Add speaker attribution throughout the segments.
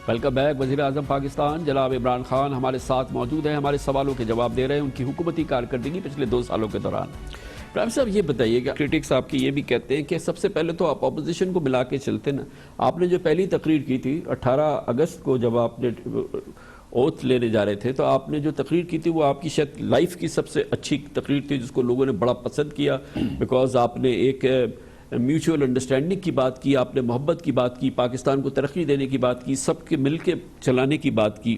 Speaker 1: Welcome back. وزیر اعظم پاکستان جناب عمران خان ہمارے ساتھ موجود ہیں، ہمارے سوالوں کے جواب دے رہے ہیں ان کی حکومتی کارکردگی پچھلے 2 سالوں کے دوران۔ پرائم صاحب یہ بتائیے کہ کرٹکس آپ کی یہ بھی کہتے ہیں کہ سب سے پہلے تو آپ اپوزیشن کو ملا کے چلتے نا۔ آپ نے جو پہلی تقریر کی تھی 18 اگست کو جب آپ نے اوتھ لینے جا رہے تھے، تو آپ نے جو تقریر کی تھی وہ آپ کی شاید لائف کی سب سے اچھی تقریر تھی، جس کو لوگوں نے بڑا پسند کیا، بیکاز آپ نے ایک میوچول انڈرسٹینڈنگ کی بات کی، آپ نے محبت کی بات کی، پاکستان کو ترقی دینے کی بات کی، سب کے مل کے چلانے کی بات کی۔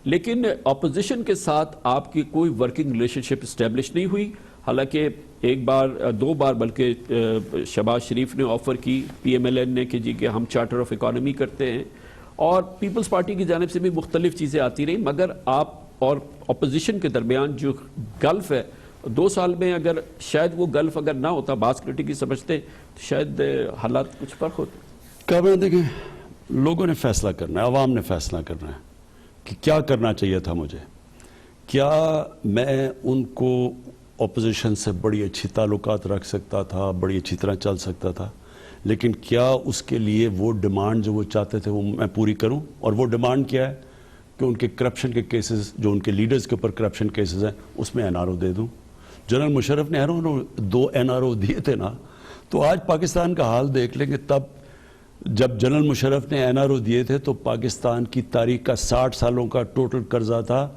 Speaker 1: لیکن اپوزیشن کے ساتھ آپ کی کوئی ورکنگ ریلیشن شپ اسٹیبلش نہیں ہوئی، حالانکہ ایک بار 2 بار بلکہ شہباز شریف نے آفر کی، پی ایم ایل این نے، کہ جی کہ ہم چارٹر آف اکانومی کرتے ہیں، اور پیپلز پارٹی کی جانب سے بھی مختلف چیزیں آتی رہیں، مگر آپ اور اپوزیشن کے درمیان جو گلف ہے 2 سال میں، اگر شاید وہ گلف اگر نہ ہوتا، بعض کرٹیکی سمجھتے تو شاید حالات کچھ فرق ہوتے۔
Speaker 2: کامران دیکھیں، لوگوں نے فیصلہ کرنا ہے، عوام نے فیصلہ کرنا ہے کہ کیا کرنا چاہیے تھا مجھے۔ کیا میں ان کو اپوزیشن سے بڑی اچھی تعلقات رکھ سکتا تھا، بڑی اچھی طرح چل سکتا تھا، لیکن کیا اس کے لیے وہ ڈیمانڈ جو وہ چاہتے تھے وہ میں پوری کروں؟ اور وہ ڈیمانڈ کیا ہے کہ ان کے کرپشن کے کیسز، جو ان کے لیڈرز کے اوپر کرپشن کیسز ہیں، اس میں NRO دے دوں۔ جنرل مشرف نے 2 NRO دیے تھے نا، تو آج پاکستان کا حال دیکھ لیں گے۔ تب جب جنرل مشرف نے NRO دیے تھے تو پاکستان کی تاریخ کا 60 سالوں کا ٹوٹل قرضہ تھا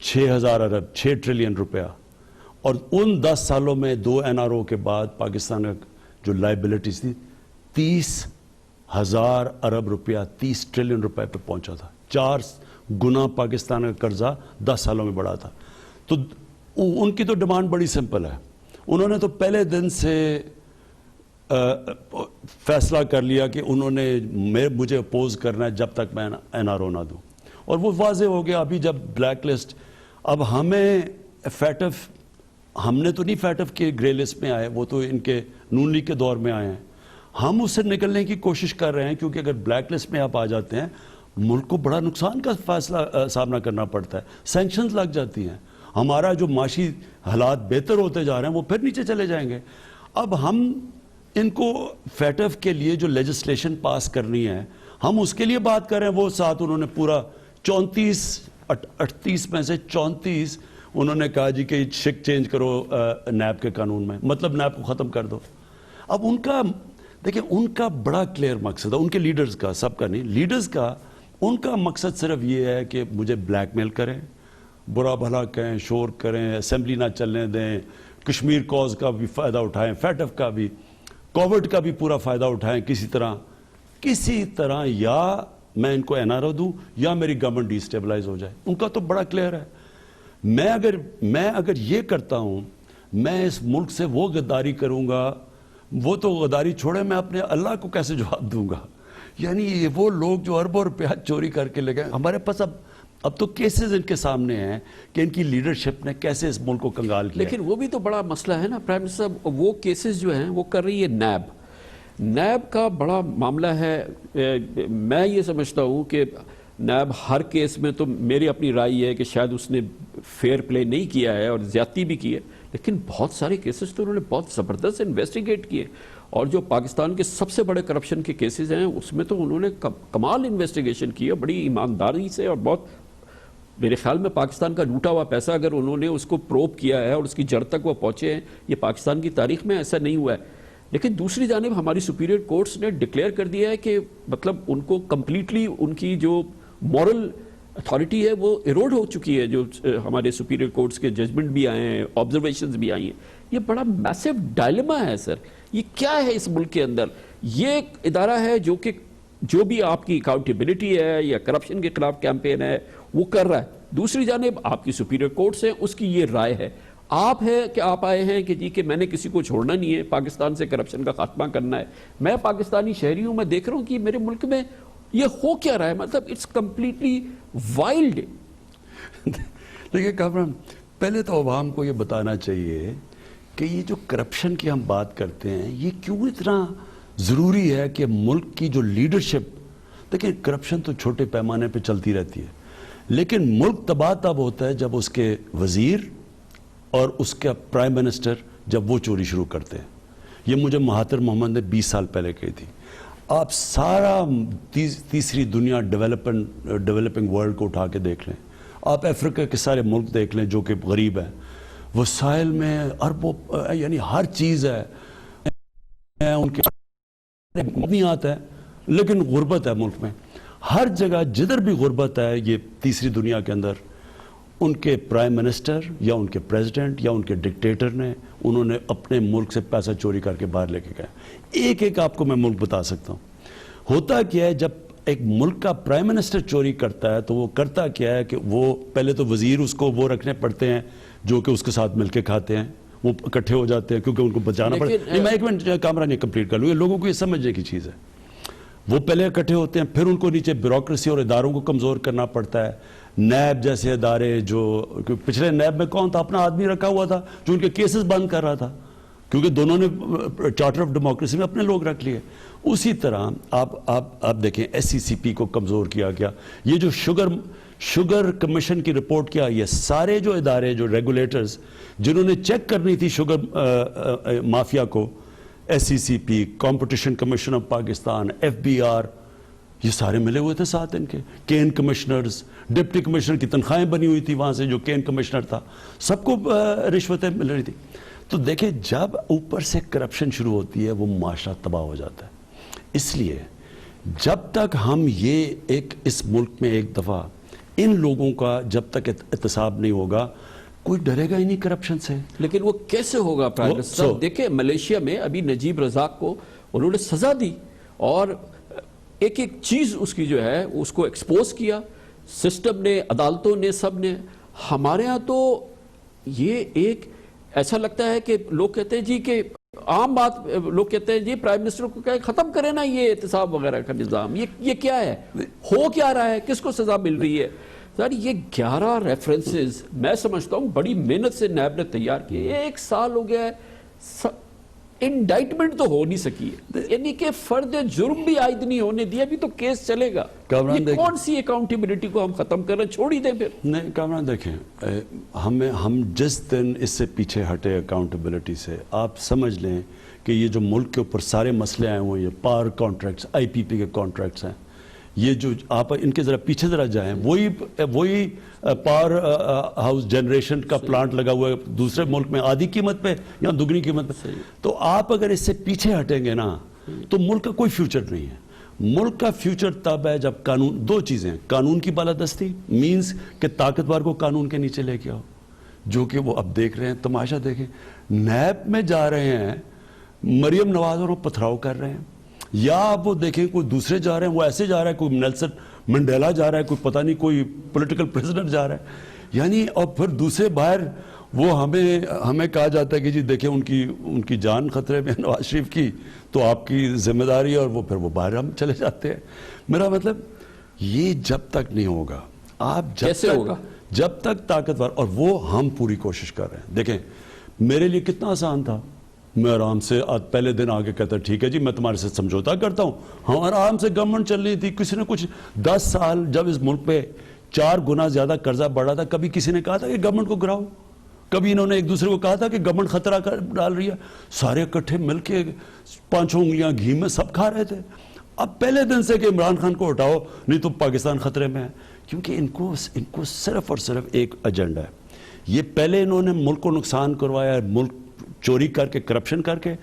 Speaker 2: 6000 ارب، 6 ٹریلین روپیہ، اور ان 10 سالوں میں 2 NRO کے بعد پاکستان کا جو لائبلٹیز تھی 30,000 ارب روپیہ، 30 ٹریلین روپے پہ پہنچا تھا۔ 4 گنا پاکستان کا قرضہ 10 سالوں میں بڑھا تھا۔ تو ان کی تو ڈیمانڈ بڑی سمپل ہے، انہوں نے تو پہلے دن سے فیصلہ کر لیا کہ انہوں نے مجھے اپوز کرنا ہے جب تک میں NRO نہ دوں، اور وہ واضح ہو گیا۔ ابھی جب بلیک لسٹ، اب ہمیں فیٹف، ہم نے تو نہیں فیٹف کے گرے لسٹ میں آئے، وہ تو ان کے نون لیگ کے دور میں آئے ہیں، ہم اس سے نکلنے کی کوشش کر رہے ہیں، کیونکہ اگر بلیک لسٹ میں آپ آ جاتے ہیں ملک کو بڑا نقصان کا فیصلہ سامنا کرنا پڑتا ہے، سینکشنز لگ جاتی ہیں، ہمارا جو معاشی حالات بہتر ہوتے جا رہے ہیں وہ پھر نیچے چلے جائیں گے۔ اب ہم ان کو فیٹف کے لیے جو لیجسلیشن پاس کرنی ہے، ہم اس کے لیے بات کر رہے ہیں۔ وہ ساتھ انہوں نے پورا 38 میں سے 34 انہوں نے کہا جی کہ شک چینج کرو نیب کے قانون میں، مطلب نیب کو ختم کر دو۔ اب ان کا دیکھیں، ان کا بڑا کلیئر مقصد ہے، ان کے لیڈرز کا، سب کا نہیں، لیڈرز کا، ان کا مقصد صرف یہ ہے کہ مجھے بلیک میل کریں، برا بھلا کہیں، شور کریں، اسمبلی نہ چلنے دیں، کشمیر کوز کا بھی فائدہ اٹھائیں، فیٹف کا بھی، کووڈ کا بھی پورا فائدہ اٹھائیں کسی طرح، یا میں ان کو NRO دوں یا میری گورنمنٹ ڈی اسٹیبلائز ہو جائے۔ ان کا تو بڑا کلیئر ہے۔ میں اگر یہ کرتا ہوں، میں اس ملک سے وہ غداری کروں گا، وہ تو غداری چھوڑے، میں اپنے اللہ کو کیسے جواب دوں گا؟ یعنی یہ وہ لوگ جو اربوں روپیہ چوری کر کے لے گئے، ہمارے پاس اب تو کیسز ان کے سامنے ہیں کہ ان کی لیڈرشپ نے کیسے اس ملک کو کنگال کیا۔
Speaker 1: لیکن وہ بھی تو بڑا مسئلہ ہے نا پرائم منسٹر صاحب، وہ کیسز جو ہیں وہ کر رہی ہے نیب کا بڑا معاملہ ہے۔ میں یہ سمجھتا ہوں کہ نیب ہر کیس میں، تو میری اپنی رائے یہ ہے کہ شاید اس نے فیئر پلے نہیں کیا ہے اور زیادتی بھی کی ہے، لیکن بہت سارے کیسز تو انہوں نے بہت زبردست انویسٹیگیٹ کیے، اور جو پاکستان کے سب سے بڑے کرپشن کے کیسز ہیں اس میں تو انہوں نے کمال انویسٹیگیشن کی ہے، بڑی ایمانداری سے، اور بہت، میرے خیال میں پاکستان کا لوٹا ہوا پیسہ اگر انہوں نے اس کو پروب کیا ہے اور اس کی جڑ تک وہ پہنچے ہیں، یہ پاکستان کی تاریخ میں ایسا نہیں ہوا ہے۔ لیکن دوسری جانب ہماری سپیریئر کورٹس نے ڈکلیئر کر دیا ہے کہ مطلب ان کو کمپلیٹلی ان کی جو مورل اتھارٹی ہے وہ ایروڈ ہو چکی ہے، جو ہمارے سپیریئر کورٹس کے ججمنٹ بھی آئے ہیں، آبزرویشنز بھی آئی ہیں۔ یہ بڑا میسو ڈائلما ہے سر، یہ کیا ہے اس ملک کے اندر؟ یہ ایک ادارہ ہے جو کہ جو بھی آپ کی اکاؤنٹیبلٹی ہے یا کرپشن کے خلاف کیمپین ہے وہ کر رہا ہے، دوسری جانب آپ کی سپیریئر کورٹس ہیں، اس کی یہ رائے ہے۔ آپ ہے کہ آپ آئے ہیں کہ جی کہ میں نے کسی کو چھوڑنا نہیں ہے، پاکستان سے کرپشن کا خاتمہ کرنا ہے۔ میں پاکستانی شہری ہوں، میں دیکھ رہا ہوں کہ میرے ملک میں یہ ہو کیا رہا ہے، مطلب اٹس کمپلیٹلی وائلڈ۔
Speaker 2: دیکھیں کامران، پہلے تو عوام کو یہ بتانا چاہیے کہ یہ جو کرپشن کی ہم بات کرتے ہیں یہ کیوں اتنا ضروری ہے کہ ملک کی جو لیڈرشپ، دیکھیں کرپشن تو چھوٹے پیمانے پہ چلتی رہتی ہے، لیکن ملک تباہ تب ہوتا ہے جب اس کے وزیر اور اس کا پرائم منسٹر جب وہ چوری شروع کرتے ہیں۔ یہ مجھے مہاتر محمد نے 20 سال پہلے کہی تھی۔ آپ سارا تیسری دنیا ڈیولپنگ ورلڈ کو اٹھا کے دیکھ لیں, آپ افریقہ کے سارے ملک دیکھ لیں جو کہ غریب ہیں, وسائل میں اربوں یعنی ہر چیز ہے, ان کے نہیں آتا ہے, لیکن غربت ہے ملک میں. ہر جگہ جدھر بھی غربت ہے یہ تیسری دنیا کے اندر, ان کے پرائم منسٹر یا ان کے پریزیڈنٹ یا ان کے ڈکٹیٹر نے, انہوں نے اپنے ملک سے پیسہ چوری کر کے باہر لے کے گئے. ایک ایک آپ کو میں ملک بتا سکتا ہوں. ہوتا کیا ہے جب ایک ملک کا پرائم منسٹر چوری کرتا ہے تو وہ کرتا کیا ہے کہ وہ پہلے تو وزیر اس کو وہ رکھنے پڑتے ہیں جو کہ اس کے ساتھ مل کے کھاتے ہیں, وہ اکٹھے ہو جاتے ہیں کیونکہ ان کو بچانا پڑتا ہے. میں ایک منٹ کامران یہ کمپلیٹ کر لوں, یہ لوگوں کو یہ سمجھنے کی چیز ہے. وہ پہلے اکٹھے ہوتے ہیں, پھر ان کو نیچے بیوروکریسی اور اداروں کو کمزور کرنا پڑتا ہے. نیب جیسے ادارے, جو پچھلے نیب میں کون تھا, اپنا آدمی رکھا ہوا تھا جو ان کے کیسز بند کر رہا تھا, کیونکہ دونوں نے چارٹر آف ڈیموکریسی میں اپنے لوگ رکھ لیے. اسی طرح آپ دیکھیں SCCP کو کمزور کیا گیا. یہ جو شوگر کمیشن کی رپورٹ کیا, یہ سارے جو ادارے جو ریگولیٹرز جنہوں نے چیک کرنی تھی شوگر مافیا کو, SCCP, competition commission of Pakistan, FBR, یہ سارے ملے ہوئے تھے ساتھ ان کے. کین کمشنرز, ڈپٹی کمشنر کی تنخواہیں بنی ہوئی تھی وہاں سے, جو کین کمشنر تھا, سب کو رشوتیں مل رہی تھی. تو دیکھیں جب اوپر سے کرپشن شروع ہوتی ہے وہ معاشرہ تباہ ہو جاتا ہے. اس لیے جب تک ہم یہ اس ملک میں ایک دفعہ ان لوگوں کا جب تک احتساب نہیں ہوگا, کوئی ڈرے گا ہی نہیں کرپشن سے.
Speaker 1: لیکن وہ کیسے ہوگا پرائم منسٹر؟ دیکھیں ملیشیا میں ابھی نجیب رزاق کو انہوں نے سزا دی اور ایک ایک چیز اس کی جو ہے اس کو ایکسپوز کیا, سسٹم نے, عدالتوں نے, سب نے. ہمارے ہاں تو یہ ایک ایسا لگتا ہے کہ لوگ کہتے ہیں جی کہ عام بات, لوگ کہتے ہیں جی پرائم منسٹر کو کہ ختم کرے نا یہ احتساب وغیرہ کا نظام. یہ کیا ہے, ہو کیا رہا ہے, کس کو سزا مل رہی ہے؟ سر یہ 11 ریفرنسز میں سمجھتا ہوں بڑی محنت سے نیب نے تیار کیے. 1 سال ہو گیا ہے, انڈائٹمنٹ تو ہو نہیں سکی ہے, یعنی کہ فرد جرم بھی عائد نہیں ہونے دیا, ابھی تو کیس چلے گا. یہ کون سی اکاؤنٹیبلٹی کو ہم ختم کر رہے ہیں, چھوڑ ہی دیں پھر.
Speaker 2: نہیں کامران دیکھیں, ہم جس دن اس سے پیچھے ہٹے اکاؤنٹیبلٹی سے, آپ سمجھ لیں کہ یہ جو ملک کے اوپر سارے مسئلے آئے ہوئے, یہ پاور کانٹریکٹس, IPP کے کانٹریکٹس ہیں, یہ جو آپ ان کے ذرا پیچھے ذرا جائیں, وہی پاور ہاؤس جنریشن کا پلانٹ لگا ہوا ہے دوسرے ملک میں آدھی قیمت پہ یا دگنی قیمت پہ. تو آپ اگر اس سے پیچھے ہٹیں گے نا تو ملک کا کوئی فیوچر نہیں ہے. ملک کا فیوچر تب ہے جب قانون, 2 چیزیں, قانون کی بالادستی مینز کہ طاقتور کو قانون کے نیچے لے کے آؤ, جو کہ وہ اب دیکھ رہے ہیں. تماشا دیکھیں, نیب میں جا رہے ہیں, مریم نواز اور پتھراؤ کر رہے ہیں, یا آپ وہ دیکھیں کوئی دوسرے جا رہے ہیں, وہ ایسے جا رہا ہے, کوئی نیلسن منڈیلا جا رہا ہے, کوئی پتہ نہیں کوئی پولیٹیکل پریزیڈنٹ جا رہا ہے, یعنی. اور پھر دوسرے باہر وہ ہمیں کہا جاتا ہے کہ جی دیکھیں ان کی جان خطرے میں نواز شریف کی, تو آپ کی ذمہ داری, اور وہ پھر وہ باہر ہم چلے جاتے ہیں. میرا مطلب یہ جب تک نہیں ہوگا, آپ
Speaker 1: کیسے ہوگا
Speaker 2: جب تک طاقتور, اور وہ ہم پوری کوشش کر رہے ہیں. دیکھیں میرے لیے کتنا آسان تھا, میں آرام سے پہلے دن آگے کہتا ٹھیک ہے جی میں تمہارے سے سمجھوتا کرتا ہوں. ہم آرام سے گورنمنٹ چل رہی تھی, کسی نے کچھ 10 سال جب اس ملک پہ 4 گنا زیادہ قرضہ بڑھا تھا, کبھی کسی نے کہا تھا کہ گورنمنٹ کو گراؤ, کبھی انہوں نے ایک دوسرے کو کہا تھا کہ گورنمنٹ خطرہ ڈال رہی ہے. سارے اکٹھے مل کے 5 انگلیاں گھی میں سب کھا رہے تھے. اب پہلے دن سے کہ عمران خان کو ہٹاؤ نہیں تو پاکستان خطرے میں ہے, کیونکہ ان کو صرف اور صرف ایک ایجنڈا ہے. یہ پہلے انہوں نے ملک کو نقصان کروایا, ملک چوری کر کے, کرپشن کر کے,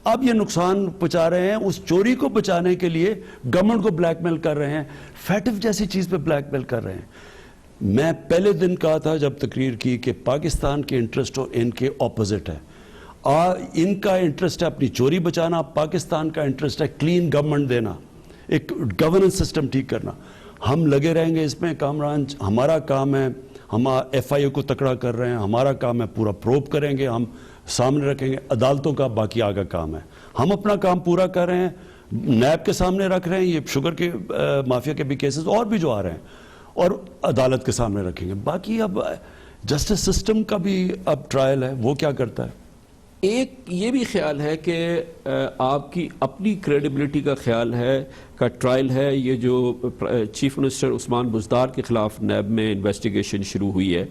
Speaker 2: اب یہ نقصان پہنچا رہے ہیں. اس چوری کو بچانے کے لیے گورنمنٹ کو بلیک میل کر رہے ہیں, فیٹف جیسی چیز پہ بلیک میل کر رہے ہیں. میں پہلے دن کہا تھا جب تقریر کی کہ پاکستان کے انٹرسٹ اور ان کے اپوزٹ ہے. ان کا انٹرسٹ ہے اپنی چوری بچانا, پاکستان کا انٹرسٹ ہے کلین گورنمنٹ دینا, ایک گورننس سسٹم ٹھیک کرنا. ہم لگے رہیں گے اس میں کامران, ہمارا کام ہے, ہم FIA کو تکڑا کر رہے ہیں, ہمارا کام ہے پورا پروب کریں گے, ہم سامنے رکھیں گے. عدالتوں کا باقی آگا کام ہے, ہم اپنا کام پورا کر رہے ہیں, نیب کے سامنے رکھ رہے ہیں, یہ شوگر کے مافیا کے بھی کیسز اور بھی جو آ رہے ہیں, اور عدالت کے سامنے رکھیں گے. باقی اب جسٹس سسٹم کا بھی اب ٹرائل ہے, وہ کیا کرتا ہے.
Speaker 1: ایک یہ بھی خیال ہے کہ آپ کی اپنی کریڈیبلٹی کا خیال ہے کا ٹرائل ہے یہ جو چیف منسٹر عثمان بزدار کے خلاف نیب میں انویسٹیگیشن شروع ہوئی ہے.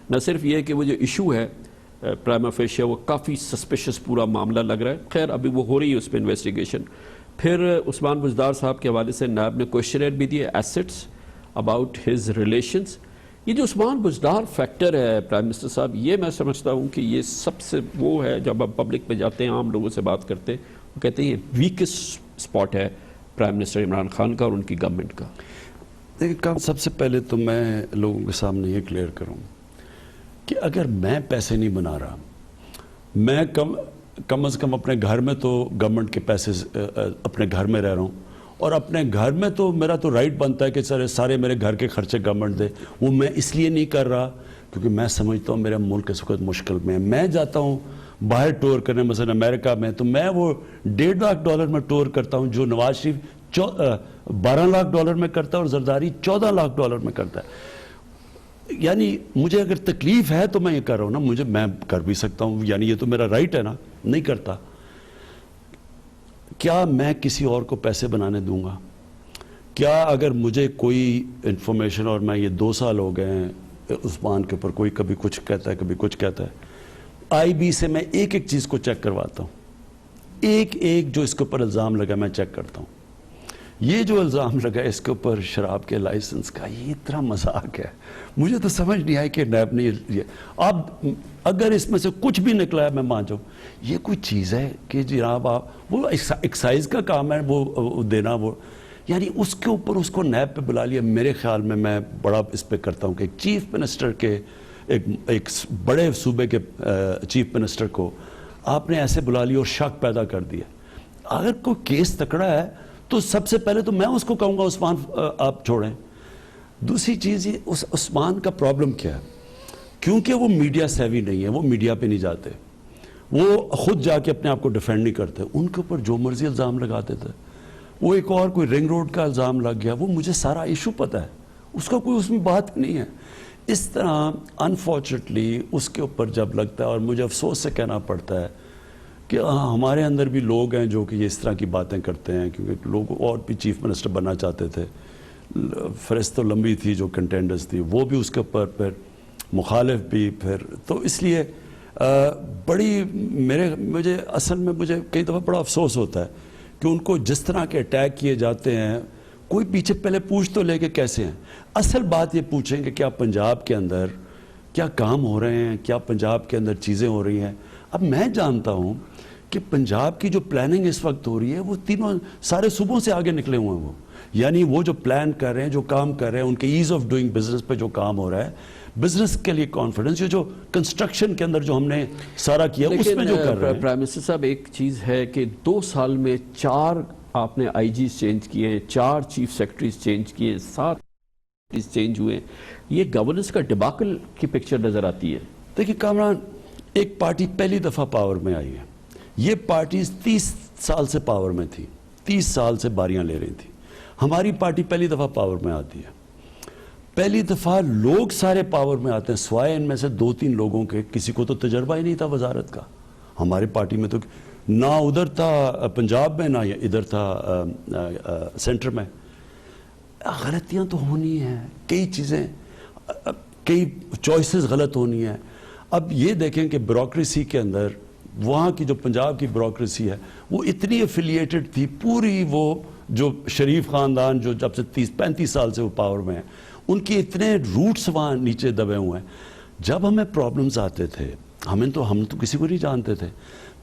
Speaker 1: نہ صرف یہ کہ وہ جو ایشو ہے پرائما فیشیا وہ کافی سسپیشس پورا معاملہ لگ رہا ہے, خیر ابھی وہ ہو رہی ہے اس پہ انویسٹیگیشن, پھر عثمان بزدار صاحب کے حوالے سے نیب نے کوشچنر بھی دیے ایسٹس اباؤٹ ہز ریلیشنز. یہ جو عثمان بزدار فیکٹر ہے پرائم منسٹر صاحب، یہ میں سمجھتا ہوں کہ یہ سب سے وہ ہے، جب آپ پبلک میں جاتے ہیں عام لوگوں سے بات کرتے ہیں، وہ کہتے ہیں یہ ویکسٹ اسپاٹ ہے پرائم منسٹر عمران خان کا اور ان کی گورنمنٹ کا.
Speaker 2: دیکھیں، سب سے پہلے تو میں لوگوں کے سامنے یہ کلیئر کروں کہ اگر میں پیسے نہیں بنا رہا، میں کم از کم اپنے گھر میں تو گورنمنٹ کے پیسے اپنے گھر میں رہ رہا ہوں، اور اپنے گھر میں تو میرا تو رائٹ بنتا ہے کہ سارے میرے گھر کے خرچے گورنمنٹ دے. وہ میں اس لیے نہیں کر رہا کیونکہ میں سمجھتا ہوں میرا ملک اس وقت مشکل میں ہے. میں جاتا ہوں باہر ٹور کرنے، مثلا امریکہ میں، تو میں وہ $1.5 لاکھ میں ٹور کرتا ہوں جو نواز شریف $12 لاکھ میں کرتا ہے اور زرداری $14 لاکھ میں کرتا ہے. یعنی مجھے اگر تکلیف ہے تو میں یہ کر رہا ہوں نا، میں کر بھی سکتا ہوں، یعنی یہ تو میرا رائٹ ہے نا. نہیں کرتا، کیا میں کسی اور کو پیسے بنانے دوں گا؟ کیا اگر مجھے کوئی انفارمیشن، اور میں یہ 2 سال ہو گئے ہیں عثمان کے اوپر، کوئی کبھی کچھ کہتا ہے کبھی کچھ کہتا ہے، آئی بی سے میں ایک چیز کو چیک کرواتا ہوں، ایک جو اس کے اوپر الزام لگا میں چیک کرتا ہوں. یہ جو الزام لگا اس کے اوپر شراب کے لائسنس کا، یہ اتنا مذاق ہے. مجھے تو سمجھ نہیں آئی کہ نیب نے یہ، اب اگر اس میں سے کچھ بھی نکلا ہے میں مان جاؤں، یہ کوئی چیز ہے کہ جناب آپ، وہ ایکسائز کا کام ہے وہ دینا، وہ یعنی اس کے اوپر اس کو نیب پہ بلا لیا. میرے خیال میں بڑا اس پہ کرتا ہوں کہ ایک چیف منسٹر کے، ایک بڑے صوبے کے چیف منسٹر کو آپ نے ایسے بلا لیا اور شک پیدا کر دیا. اگر کوئی کیس تکڑا ہے تو سب سے پہلے تو میں اس کو کہوں گا عثمان آپ چھوڑیں. دوسری چیز یہ عثمان کا پرابلم کیا ہے، کیونکہ وہ میڈیا سیوی نہیں ہے، وہ میڈیا پہ نہیں جاتے، وہ خود جا کے اپنے آپ کو ڈیفینڈ نہیں کرتے، ان کے اوپر جو مرضی الزام لگاتے تھے. وہ ایک اور کوئی رنگ روڈ کا الزام لگ گیا، وہ مجھے سارا ایشو پتہ ہے، اس کا کوئی اس میں بات نہیں ہے. اس طرح انفارچونیٹلی اس کے اوپر جب لگتا ہے، اور مجھے افسوس سے کہنا پڑتا ہے کہ ہمارے اندر بھی لوگ ہیں جو کہ یہ اس طرح کی باتیں کرتے ہیں، کیونکہ لوگ اور بھی چیف منسٹر بننا چاہتے تھے، فہرست تو لمبی تھی جو کنٹینڈرز تھی، وہ بھی اس کے اوپر پھر مخالف بھی، پھر تو اس لیے بڑی مجھے اصل میں مجھے کئی دفعہ بڑا افسوس ہوتا ہے کہ ان کو جس طرح کے اٹیک کیے جاتے ہیں، کوئی پیچھے پہلے پوچھ تو لے کے کیسے ہیں. اصل بات یہ پوچھیں کہ کیا پنجاب کے اندر کیا کام ہو رہے ہیں، کیا پنجاب کے اندر چیزیں ہو رہی ہیں. اب میں جانتا ہوں کہ پنجاب کی جو پلاننگ اس وقت ہو رہی ہے، وہ تینوں سارے صوبوں سے آگے نکلے ہوئے ہیں. وہ یعنی وہ جو پلان کر رہے ہیں، جو کام کر رہے ہیں، ان کے ایز آف ڈوئنگ بزنس پہ جو کام ہو رہا ہے، بزنس کے لیے کانفیڈنس، جو کنسٹرکشن کے اندر جو ہم نے سارا کیا اس میں جو کر رہے ہیں.
Speaker 1: پرائم منسٹر صاحب ایک چیز ہے کہ 2 سال میں 4 آپ نے آئی جیز چینج کیے ہیں، 4 چیف سیکرٹریز چینج کیے، 7 چینج ہوئے. یہ گورننس کا ڈباکل کی پکچر نظر آتی ہے.
Speaker 2: دیکھیے کامران، ایک پارٹی پہلی دفعہ پاور میں آئی ہے، یہ پارٹیز 30 سال سے پاور میں تھی، 30 سال سے باریاں لے رہی تھی. ہماری پارٹی پہلی دفعہ پاور میں آتی ہے، پہلی دفعہ لوگ سارے پاور میں آتے ہیں، سوائے ان میں سے 2-3 لوگوں کے، کسی کو تو تجربہ ہی نہیں تھا وزارت کا. ہماری پارٹی میں تو نہ ادھر تھا پنجاب میں، نہ ادھر تھا سینٹر میں. غلطیاں تو ہونی ہیں، کئی چیزیں، کئی چوائسز غلط ہونی ہیں. اب یہ دیکھیں کہ بیوروکریسی کے اندر وہاں کی جو پنجاب کی بیوروکریسی ہے وہ اتنی افیلیٹڈ تھی، پوری وہ جو شریف خاندان جو جب سے 30-35 سال سے وہ پاور میں ہیں، ان کی اتنے روٹس وہاں نیچے دبے ہوئے ہیں. جب ہمیں پرابلمز آتے تھے، ہم تو کسی کو نہیں جانتے تھے،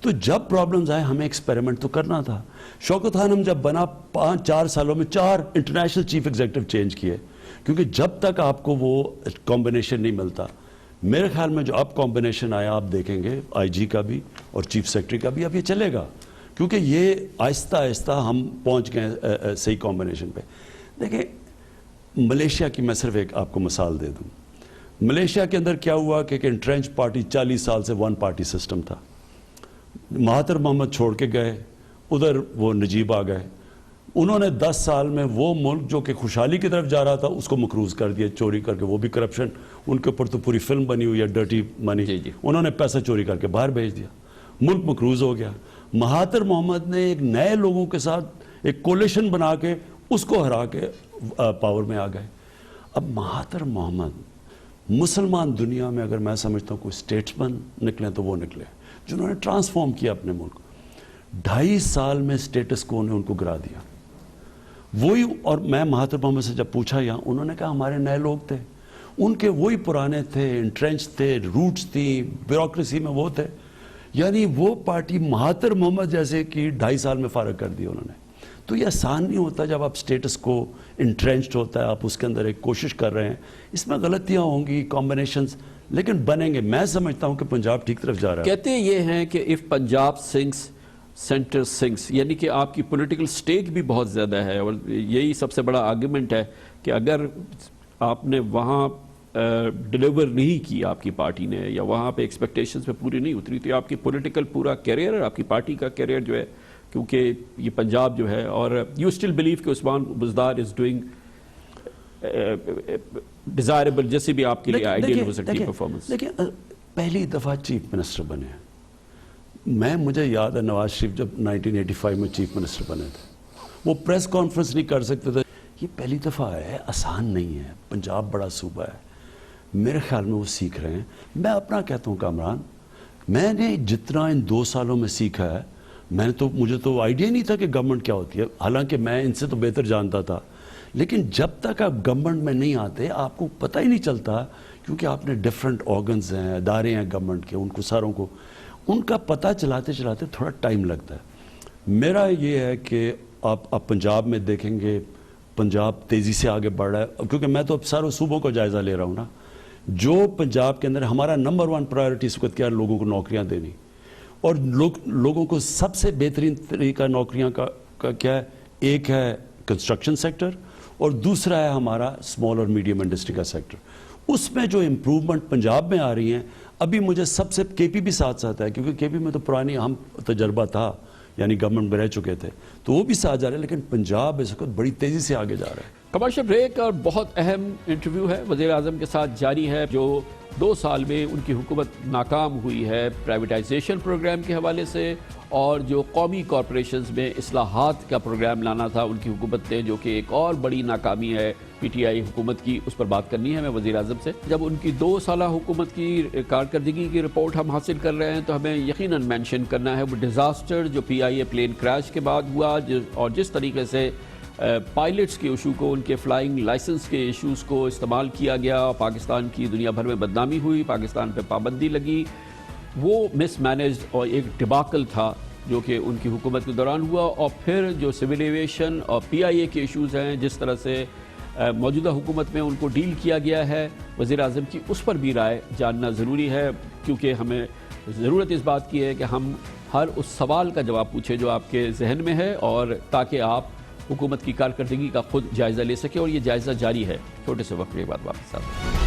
Speaker 2: تو جب پرابلمز آئے ہمیں ایکسپیریمنٹ تو کرنا تھا. شوکت خانم جب بنا 5-4 سالوں میں 4 انٹرنیشنل چیف ایگزیکٹو چینج کیے، کیونکہ جب تک آپ کو وہ کمبینیشن نہیں ملتا. میرے خیال میں جو اب کمبینیشن آیا آپ دیکھیں گے آئی جی کا بھی اور چیف سیکرٹری کا بھی، اب یہ چلے گا، کیونکہ یہ آہستہ آہستہ ہم پہنچ گئے صحیح کمبینیشن پہ. دیکھیں ملیشیا کی میں صرف ایک آپ کو مثال دے دوں. ملیشیا کے اندر کیا ہوا کہ انٹرنچ پارٹی 40 سال سے 1 پارٹی سسٹم تھا. مہاتر محمد چھوڑ کے گئے، ادھر وہ نجیب آ گئے. انہوں نے 10 سال میں وہ ملک جو کہ خوشحالی کی طرف جا رہا تھا اس کو مقروض کر دیا، چوری کر کے. وہ بھی کرپشن، ان کے اوپر تو پوری فلم بنی ہوئی ہے ڈرٹی منی. انہوں نے پیسہ چوری کر کے باہر بھیج دیا، ملک مقروض ہو گیا. مہاتر محمد نے ایک نئے لوگوں کے ساتھ ایک کولیشن بنا کے اس کو ہرا کے پاور میں آ گئے. اب مہاتر محمد مسلمان دنیا میں اگر میں سمجھتا ہوں کوئی اسٹیٹسمن نکلے تو وہ نکلے جنہوں نے ٹرانسفارم کیا اپنے ملک. 2.5 سال میں اسٹیٹس کو نے ان کو گرا دیا وہی. اور میں مہاتما محمد سے جب پوچھا یہاں, انہوں نے کہا ہمارے نئے لوگ تھے, ان کے وہی پرانے تھے, انٹرنچ تھے, روٹس تھی, بیوروکریسی میں وہ تھے. یعنی وہ پارٹی مہاتما محمد جیسے کہ 2.5 سال میں فارغ کر دی انہوں نے. تو یہ آسان نہیں ہوتا جب آپ اسٹیٹس کو انٹرنچڈ ہوتا ہے, آپ اس کے اندر ایک کوشش کر رہے ہیں. اس میں غلطیاں ہوں گی, کمبینیشنز, لیکن بنیں گے. میں سمجھتا ہوں کہ پنجاب ٹھیک طرف جا رہا ہے.
Speaker 1: کہتے یہ ہیں کہ اف پنجاب سنگس سینٹر سنگس, یعنی کہ آپ کی پولیٹیکل سٹیک بھی بہت زیادہ ہے, اور یہی سب سے بڑا آرگومنٹ ہے کہ اگر آپ نے وہاں ڈیلیور نہیں کی آپ کی پارٹی نے, یا وہاں پہ ایکسپیکٹیشنز پہ پوری نہیں اتری, تو آپ کی پولیٹیکل پورا کیریئر اور آپ کی پارٹی کا کیریئر جو ہے, کیونکہ یہ پنجاب جو ہے, اور یو اسٹل بلیو کہ Usman Buzdar is doing desirable, جیسے بھی آپ کے لیے آئیڈیل ہو سکتی ہے پرفارمنس.
Speaker 2: دیکھیں پہلی دفعہ چیف منسٹر بنے ہیں, مجھے یاد ہے نواز شریف جب 1985 میں چیف منسٹر بنے تھے, وہ پریس کانفرنس نہیں کر سکتے تھے. یہ پہلی دفعہ ہے, آسان نہیں ہے. پنجاب بڑا صوبہ ہے, میرے خیال میں وہ سیکھ رہے ہیں. میں اپنا کہتا ہوں کامران, میں نے جتنا ان 2 سالوں میں سیکھا ہے, مجھے تو آئیڈیا نہیں تھا کہ گورنمنٹ کیا ہوتی ہے, حالانکہ میں ان سے تو بہتر جانتا تھا. لیکن جب تک آپ گورنمنٹ میں نہیں آتے آپ کو پتہ ہی نہیں چلتا, کیونکہ آپ نے ڈفرینٹ آرگنز ہیں, ادارے ہیں گورنمنٹ کے, ان کو ساروں کو ان کا پتہ چلاتے چلاتے تھوڑا ٹائم لگتا ہے. میرا یہ ہے کہ آپ پنجاب میں دیکھیں گے, پنجاب تیزی سے آگے بڑھ رہا ہے, کیونکہ میں تو اب سارے صوبوں کا جائزہ لے رہا ہوں نا. جو پنجاب کے اندر ہمارا نمبر 1 پرائیورٹی اس وقت کیا ہے, لوگوں کو نوکریاں دینی, اور لوگوں کو سب سے بہترین طریقہ نوکریاں کا کیا ہے, ایک ہے کنسٹرکشن سیکٹر, اور دوسرا ہے ہمارا اسمال اور میڈیم انڈسٹری کا سیکٹر. اس میں جو امپروومنٹ پنجاب میں آ رہی ہیں, ابھی مجھے سب سے کے پی بھی ساتھ ساتھ ہے, کیونکہ کے پی میں تو پرانی ہم تجربہ تھا, یعنی گورنمنٹ میں رہ چکے تھے, تو وہ بھی ساتھ جا رہے ہیں. لیکن پنجاب اس وقت بڑی تیزی سے آگے جا رہا ہے.
Speaker 1: کمرشل بریک اور بہت اہم انٹرویو ہے وزیر اعظم کے ساتھ جاری ہے, جو 2 سال میں ان کی حکومت ناکام ہوئی ہے پرائیویٹائزیشن پروگرام کے حوالے سے, اور جو قومی کارپوریشنز میں اصلاحات کا پروگرام لانا تھا ان کی حکومت نے, جو کہ ایک اور بڑی ناکامی ہے پی ٹی آئی حکومت کی, اس پر بات کرنی ہے ہمیں وزیر اعظم سے. جب ان کی 2 سالہ حکومت کی کارکردگی کی رپورٹ ہم حاصل کر رہے ہیں, تو ہمیں یقیناً مینشن کرنا ہے وہ ڈیزاسٹر جو پی آئی اے پلین کریش کے بعد ہوا, اور جس طریقے سے پائلٹس کے ایشو کو, ان کے فلائنگ لائسنس کے ایشوز کو استعمال کیا گیا, پاکستان کی دنیا بھر میں بدنامی ہوئی, پاکستان پہ پابندی لگی. وہ مس مینیجڈ اور ایک ڈباکل تھا جو کہ ان کی حکومت کے دوران ہوا. اور پھر جو سول ایویشن اور پی آئی اے کے ایشوز ہیں, جس طرح سے موجودہ حکومت میں ان کو ڈیل کیا گیا ہے وزیر اعظم کی, اس پر بھی رائے جاننا ضروری ہے, کیونکہ ہمیں ضرورت اس بات کی ہے کہ ہم ہر اس سوال کا جواب پوچھیں جو آپ کے ذہن میں ہے, اور تاکہ آپ حکومت کی کارکردگی کا خود جائزہ لے سکیں. اور یہ جائزہ جاری ہے. چھوٹے سے وقت کے بعد واپس آتے ہیں.